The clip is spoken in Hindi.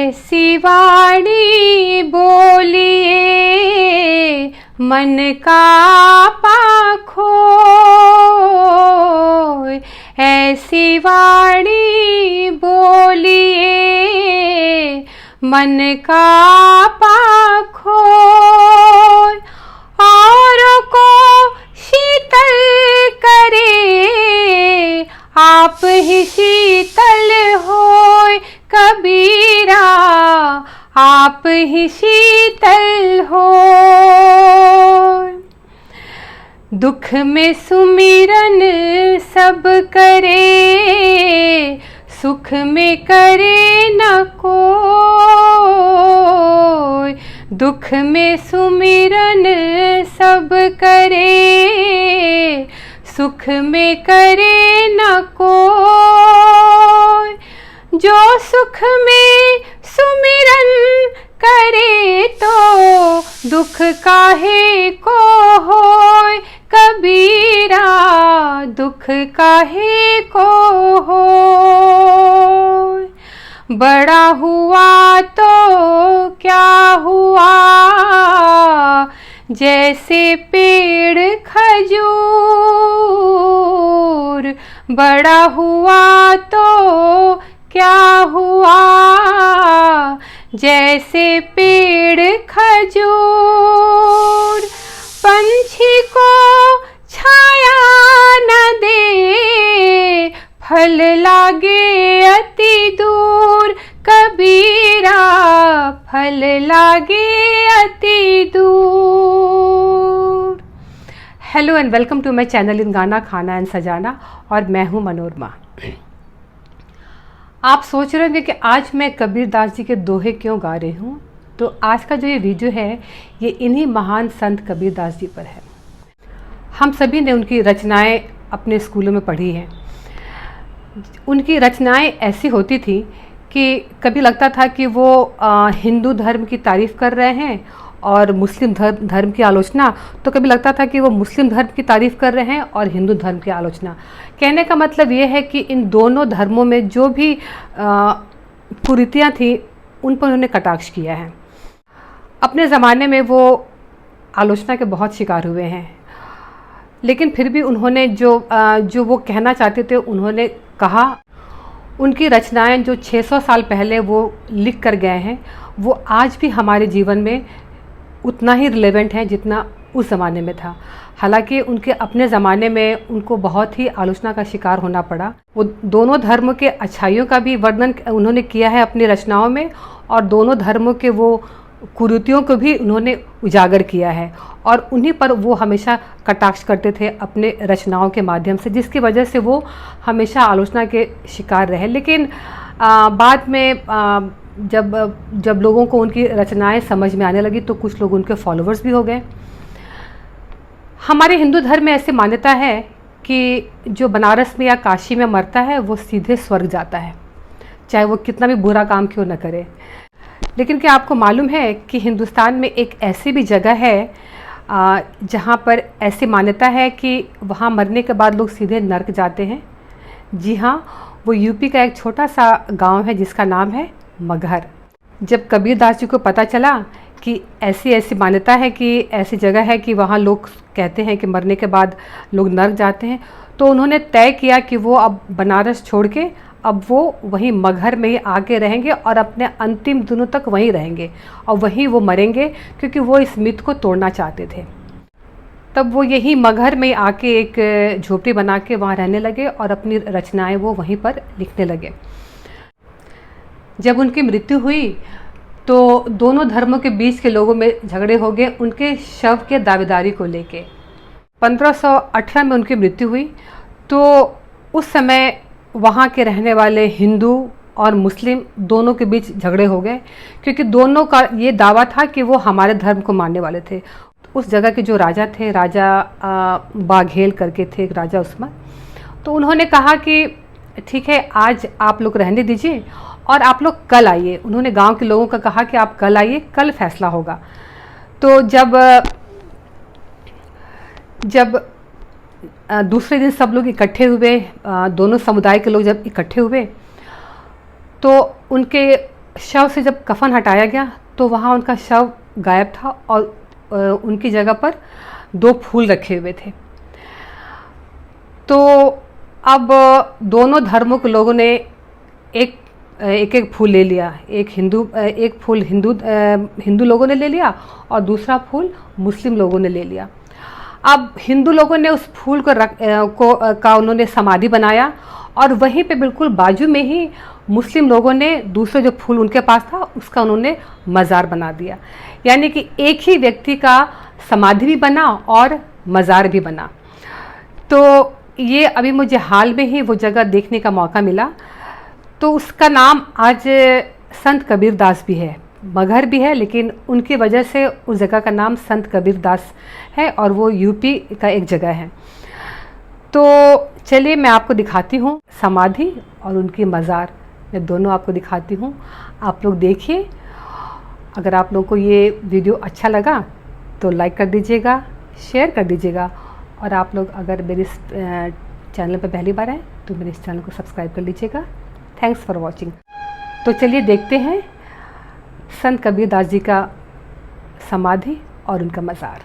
ऐसी वाणी बोलिए मन का पाखो, ऐसी वाणी बोलिए मन का पाखो, औरों को शीतल करे आप ही शीतल होय, कबीरा आप ही शीतल हो। दुख में सुमिरन सब करे, सुख में करे न कोय, दुख में सुमिरन सब करे, सुख में करे न कोय, जो सुख में सुमिरन करे तो दुख काहे को होय, कबीरा दुख काहे को होय। बड़ा हुआ तो क्या हुआ, जैसे पेड़ खजूर, बड़ा हुआ तो क्या हुआ, जैसे पेड़ खजूर, पंछी को छाया न दे, फल लागे अति दूर, कबीरा फल लागे अति दूर। Hello and welcome to my channel in गाना खाना एंड सजाना, और मैं हूँ मनोरमा। आप सोच रहे होंगे कि आज मैं कबीर दास जी के दोहे क्यों गा रही हूँ। तो आज का जो ये वीडियो है ये इन्हीं महान संत कबीर दास जी पर है। हम सभी ने उनकी रचनाएं अपने स्कूलों में पढ़ी हैं। उनकी रचनाएं ऐसी होती थी कि कभी लगता था कि वो हिंदू धर्म की तारीफ़ कर रहे हैं और मुस्लिम धर्म की आलोचना, तो कभी लगता था कि वो मुस्लिम धर्म की तारीफ़ कर रहे हैं और हिंदू धर्म की आलोचना। कहने का मतलब ये है कि इन दोनों धर्मों में जो भी कुरीतियाँ थी उन पर उन्होंने कटाक्ष किया है। अपने ज़माने में वो आलोचना के बहुत शिकार हुए हैं, लेकिन फिर भी उन्होंने जो वो कहना चाहते थे उन्होंने कहा। उनकी रचनाएं जो 600 साल पहले वो लिख कर गए हैं वो आज भी हमारे जीवन में उतना ही रिलेवेंट है जितना उस ज़माने में था। हालांकि उनके अपने ज़माने में उनको बहुत ही आलोचना का शिकार होना पड़ा। वो दोनों धर्मों के अच्छाइयों का भी वर्णन उन्होंने किया है अपनी रचनाओं में, और दोनों धर्मों के वो कुरीतियों को भी उन्होंने उजागर किया है, और उन्हीं पर वो हमेशा कटाक्ष करते थे अपने रचनाओं के माध्यम से, जिसकी वजह से वो हमेशा आलोचना के शिकार रहे। लेकिन बाद में जब लोगों को उनकी रचनाएं समझ में आने लगी तो कुछ लोग उनके फॉलोअर्स भी हो गए। हमारे हिंदू धर्म में ऐसी मान्यता है कि जो बनारस में या काशी में मरता है वो सीधे स्वर्ग जाता है, चाहे वो कितना भी बुरा काम क्यों न करे। लेकिन क्या आपको मालूम है कि हिंदुस्तान में एक ऐसी भी जगह है जहाँ पर ऐसी मान्यता है कि वहाँ मरने के बाद लोग सीधे नर्क जाते हैं। जी हाँ, वो यूपी का एक छोटा सा गांव है जिसका नाम है मगहर। जब कबीर दास जी को पता चला कि ऐसी मान्यता है कि ऐसी जगह है कि वहाँ लोग कहते हैं कि मरने के बाद लोग नर्क जाते हैं, तो उन्होंने तय किया कि वो अब बनारस छोड़ के अब वो वहीं मगहर में ही आके रहेंगे और अपने अंतिम दिनों तक वहीं रहेंगे और वहीं वो मरेंगे, क्योंकि वो इस मिथ को तोड़ना चाहते थे। तब वो यही मगहर में आके एक झोपड़ी बना के वहाँ रहने लगे और अपनी रचनाएं वो वहीं पर लिखने लगे। जब उनकी मृत्यु हुई तो दोनों धर्मों के बीच के लोगों में झगड़े हो गए उनके शव के दावेदारी को लेके। 1518 में उनकी मृत्यु हुई तो उस समय वहाँ के रहने वाले हिंदू और मुस्लिम दोनों के बीच झगड़े हो गए, क्योंकि दोनों का ये दावा था कि वो हमारे धर्म को मानने वाले थे। उस जगह के जो राजा थे, राजा बाघेल करके थे एक राजा उसमें, तो उन्होंने कहा कि ठीक है आज आप लोग रहने दीजिए और आप लोग कल आइए। उन्होंने गांव के लोगों का कहा कि आप कल आइए, कल फैसला होगा। तो जब दूसरे दिन सब लोग इकट्ठे हुए, दोनों समुदाय के लोग जब इकट्ठे हुए तो उनके शव से जब कफन हटाया गया तो वहाँ उनका शव गायब था और उनकी जगह पर 2 फूल रखे हुए थे। तो अब दोनों धर्मों के लोगों ने एक एक फूल ले लिया। एक फूल हिंदू लोगों ने ले लिया और दूसरा फूल मुस्लिम लोगों ने ले लिया। अब हिंदू लोगों ने उस फूल का उन्होंने समाधि बनाया और वहीं पे बिल्कुल बाजू में ही मुस्लिम लोगों ने दूसरे जो फूल उनके पास था उसका उन्होंने मज़ार बना दिया। यानी कि एक ही व्यक्ति का समाधि भी बना और मज़ार भी बना। तो ये अभी मुझे हाल में ही वो जगह देखने का मौका मिला। तो उसका नाम आज संत कबीर दास भी है, मगहर भी है, लेकिन उनकी वजह से उस जगह का नाम संत कबीर दास है और वो यूपी का एक जगह है। तो चलिए मैं आपको दिखाती हूँ समाधि और उनकी मज़ार, मैं दोनों आपको दिखाती हूँ। आप लोग देखिए। अगर आप लोगों को ये वीडियो अच्छा लगा तो लाइक कर दीजिएगा, शेयर कर दीजिएगा और आप लोग अगर मेरे इस चैनल पर पहली बार आए तो मेरे इस चैनल को सब्सक्राइब कर लीजिएगा। Thanks for watching. तो चलिए देखते हैं संत कबीर दास जी का समाधि और उनका मज़ार।